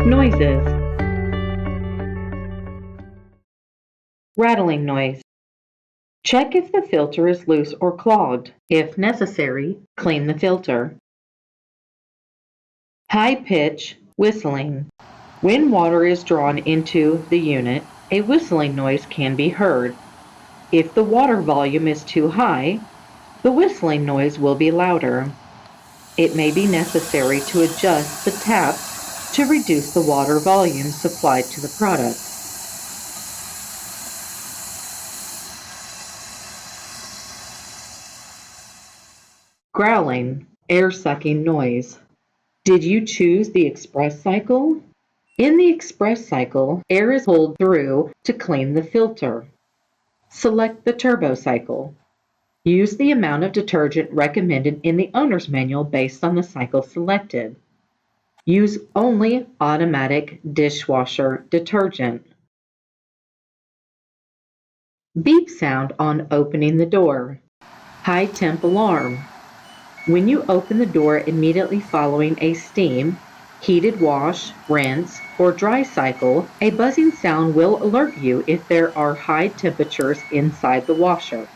Noises. Rattling noise. Check if the filter is loose or clogged. If necessary, clean the filter. High-pitch whistling. When water is drawn into the unit, a whistling noise can be heard. If the water volume is too high, the whistling noise will be louder. It may be necessary to adjust the tap to reduce the water volume supplied to the product. Growling, air-sucking noise. Did you choose the express cycle? In the express cycle, air is pulled through to clean the filter. Select the turbo cycle. Use the amount of detergent recommended in the owner's manual based on the cycle selected. Use only automatic dishwasher detergent. Beep sound on opening the door. High temp alarm. When you open the door immediately following a steam, heated wash, rinse, or dry cycle, a buzzing sound will alert you if there are high temperatures inside the washer.